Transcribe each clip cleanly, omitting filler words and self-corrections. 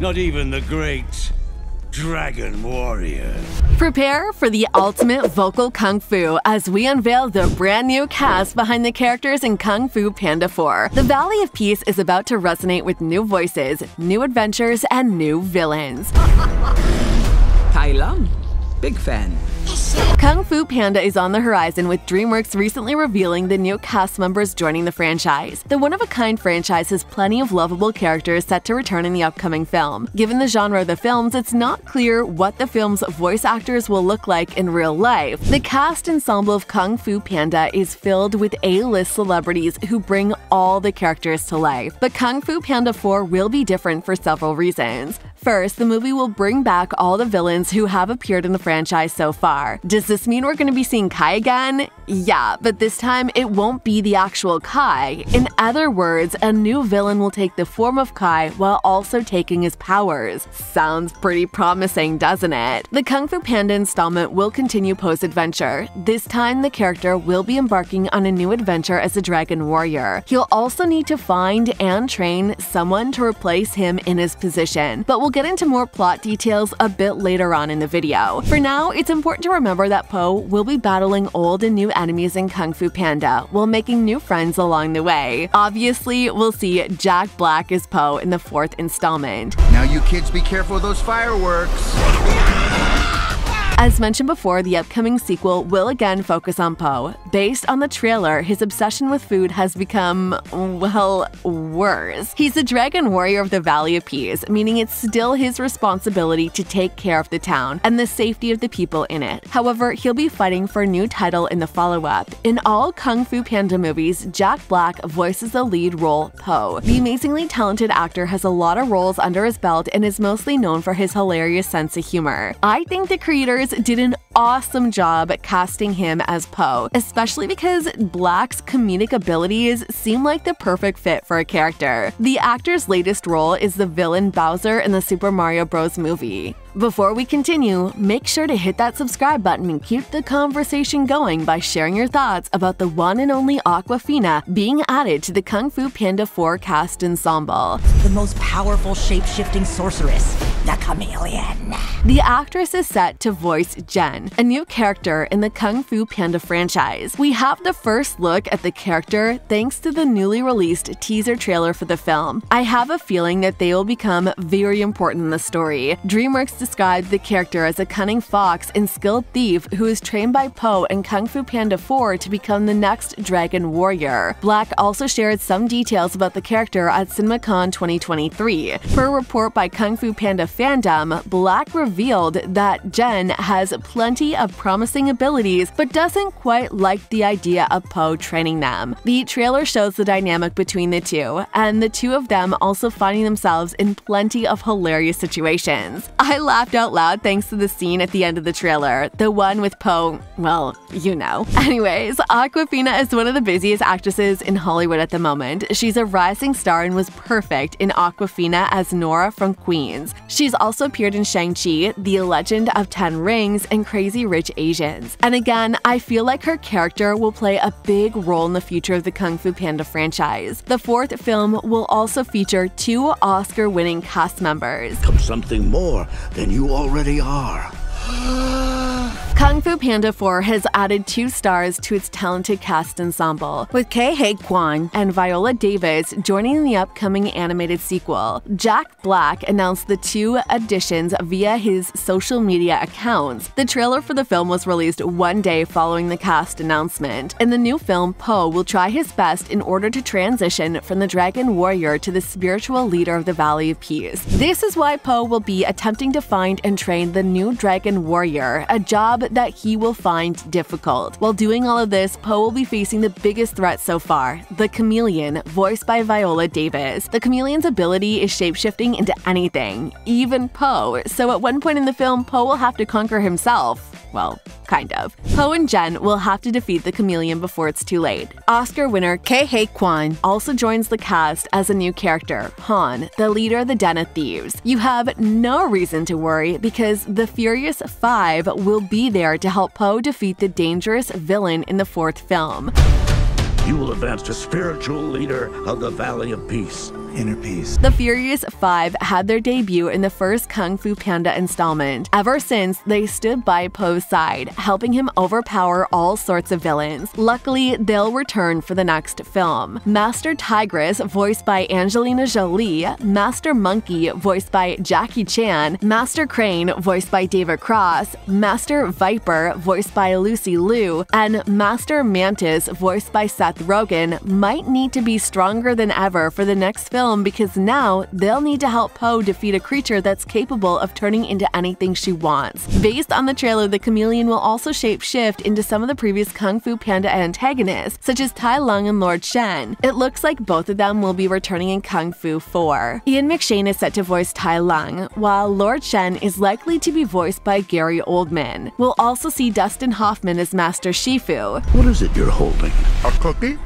Not even the great Dragon Warrior. Prepare for the ultimate vocal kung fu as we unveil the brand new cast behind the characters in Kung Fu Panda 4. The Valley of Peace is about to resonate with new voices, new adventures, and new villains. Tai Lung, big fan. Kung Fu Panda is on the horizon, with DreamWorks recently revealing the new cast members joining the franchise. The one-of-a-kind franchise has plenty of lovable characters set to return in the upcoming film. Given the genre of the films, it's not clear what the film's voice actors will look like in real life. The cast ensemble of Kung Fu Panda is filled with A-list celebrities who bring all the characters to life. But Kung Fu Panda 4 will be different for several reasons. First, the movie will bring back all the villains who have appeared in the franchise so far. Does this mean we're going to be seeing Kai again? Yeah, but this time it won't be the actual Kai. In other words, a new villain will take the form of Kai while also taking his powers. Sounds pretty promising, doesn't it? The Kung Fu Panda installment will continue post-adventure. This time, the character will be embarking on a new adventure as a Dragon Warrior. He'll also need to find and train someone to replace him in his position, but we'll get into more plot details a bit later on in the video. For now, it's important to remember that Po will be battling old and new enemies in Kung Fu Panda while making new friends along the way. Obviously, we'll see Jack Black as Po in the 4th installment. Now you kids be careful of those fireworks. As mentioned before, the upcoming sequel will again focus on Po. Based on the trailer, his obsession with food has become, well, worse. He's the Dragon Warrior of the Valley of Peace, meaning it's still his responsibility to take care of the town and the safety of the people in it. However, he'll be fighting for a new title in the follow-up. In all Kung Fu Panda movies, Jack Black voices the lead role, Po. The amazingly talented actor has a lot of roles under his belt and is mostly known for his hilarious sense of humor. I think the creators did an awesome job at casting him as Po, especially because Black's comedic abilities seem like the perfect fit for a character. The actor's latest role is the villain Bowser in the Super Mario Bros. Movie. Before we continue, make sure to hit that subscribe button and keep the conversation going by sharing your thoughts about the one and only Awkwafina being added to the Kung Fu Panda 4 cast ensemble. The most powerful shape-shifting sorceress, the chameleon. The actress is set to voice Jen, a new character in the Kung Fu Panda franchise. We have the first look at the character thanks to the newly released teaser trailer for the film. I have a feeling that they will become very important in the story. DreamWorks described the character as a cunning fox and skilled thief who is trained by Po in Kung Fu Panda 4 to become the next Dragon Warrior. Black also shared some details about the character at CinemaCon 2023. Per a report by Kung Fu Panda Fandom, Black revealed that Jen has plenty of promising abilities but doesn't quite like the idea of Po training them. The trailer shows the dynamic between the two, and the two of them also finding themselves in plenty of hilarious situations. I laughed out loud thanks to the scene at the end of the trailer, the one with Po, well, you know. Anyways, Awkwafina is one of the busiest actresses in Hollywood at the moment. She's a rising star and was perfect in Awkwafina as Nora from Queens. She's also appeared in Shang-Chi, The Legend of Ten Rings, and Crazy Rich Asians. And again, I feel like her character will play a big role in the future of the Kung Fu Panda franchise. The 4th film will also feature 2 Oscar-winning cast members. Become something more than you already are. Kung Fu Panda 4 has added 2 stars to its talented cast ensemble, with Ke-Huy Quan and Viola Davis joining in the upcoming animated sequel. Jack Black announced the 2 additions via his social media accounts. The trailer for the film was released one day following the cast announcement. In the new film, Po will try his best in order to transition from the Dragon Warrior to the spiritual leader of the Valley of Peace. This is why Po will be attempting to find and train the new Dragon Warrior, a job that he will find difficult. While doing all of this, Po will be facing the biggest threat so far, the Chameleon, voiced by Viola Davis. The Chameleon's ability is shapeshifting into anything, even Po, so at one point in the film, Po will have to conquer himself. Well, kind of. Po and Jen will have to defeat the Chameleon before it's too late. Oscar winner Ke-Huy Quan also joins the cast as a new character, Han, the leader of the Den of Thieves. You have no reason to worry because the Furious 5 will be there to help Po defeat the dangerous villain in the 4th film. You will advance to spiritual leader of the Valley of Peace. inner peace. The Furious Five had their debut in the first Kung Fu Panda installment. Ever since, they stood by Po's side, helping him overpower all sorts of villains. Luckily, they'll return for the next film. Master Tigress, voiced by Angelina Jolie, Master Monkey, voiced by Jackie Chan, Master Crane, voiced by David Cross, Master Viper, voiced by Lucy Liu, and Master Mantis, voiced by Seth Rogen, might need to be stronger than ever for the next film because now they'll need to help Po defeat a creature that's capable of turning into anything she wants. Based on the trailer, the chameleon will also shape-shift into some of the previous Kung Fu Panda antagonists, such as Tai Lung and Lord Shen. It looks like both of them will be returning in Kung Fu 4. Ian McShane is set to voice Tai Lung, while Lord Shen is likely to be voiced by Gary Oldman. We'll also see Dustin Hoffman as Master Shifu. What is it you're holding? A cookie?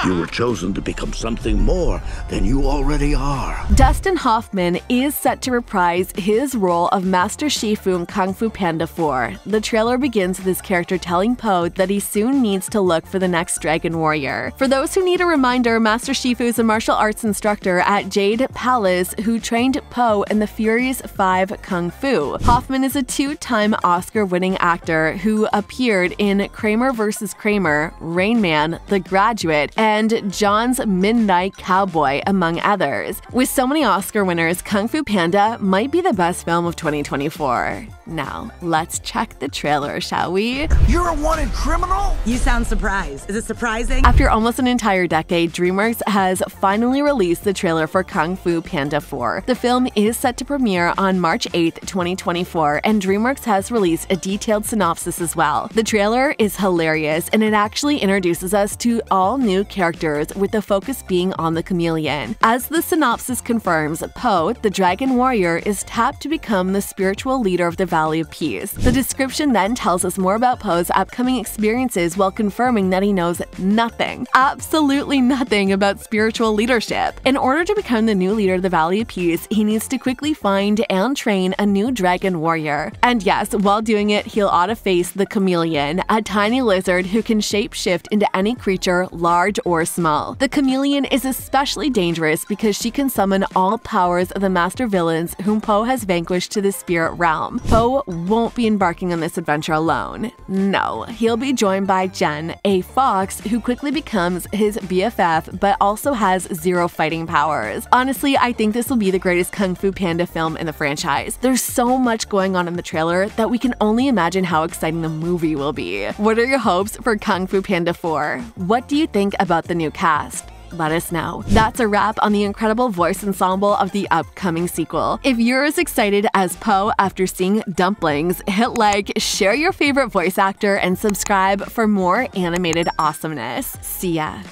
You were chosen to become something more than you already are. Dustin Hoffman is set to reprise his role of Master Shifu in Kung Fu Panda 4. The trailer begins with his character telling Po that he soon needs to look for the next Dragon Warrior. For those who need a reminder, Master Shifu is a martial arts instructor at Jade Palace who trained Po in the Furious 5 Kung Fu. Hoffman is a two-time Oscar-winning actor who appeared in Kramer vs. Kramer, Rain Man, The Graduate, and John's Midnight Cowboy, among others. With so many Oscar winners, Kung Fu Panda might be the best film of 2024. Now, let's check the trailer, shall we? You're a wanted criminal? You sound surprised. Is it surprising? After almost an entire decade, DreamWorks has finally released the trailer for Kung Fu Panda 4. The film is set to premiere on March 8th, 2024, and DreamWorks has released a detailed synopsis as well. The trailer is hilarious, and it actually introduces us to all new characters, with the focus being on the chameleon. As the synopsis confirms, Po, the Dragon Warrior, is tapped to become the spiritual leader of the Valley of Peace. The description then tells us more about Po's upcoming experiences while confirming that he knows nothing, absolutely nothing about spiritual leadership. In order to become the new leader of the Valley of Peace, he needs to quickly find and train a new Dragon Warrior. And yes, while doing it, he'll ought to face the chameleon, a tiny lizard who can shape-shift into any creature, large or small. The chameleon is especially dangerous because she can summon all powers of the master villains whom Po has vanquished to the spirit realm. Po won't be embarking on this adventure alone. No, he'll be joined by Jen, a fox who quickly becomes his BFF but also has zero fighting powers. Honestly, I think this will be the greatest Kung Fu Panda film in the franchise. There's so much going on in the trailer that we can only imagine how exciting the movie will be. What are your hopes for Kung Fu Panda 4? What do you think about the new cast? Let us know. That's a wrap on the incredible voice ensemble of the upcoming sequel. If you're as excited as Po after seeing Dumplings, hit like, share your favorite voice actor, and subscribe for more animated awesomeness. See ya.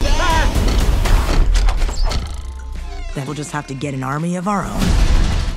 Then we'll just have to get an army of our own.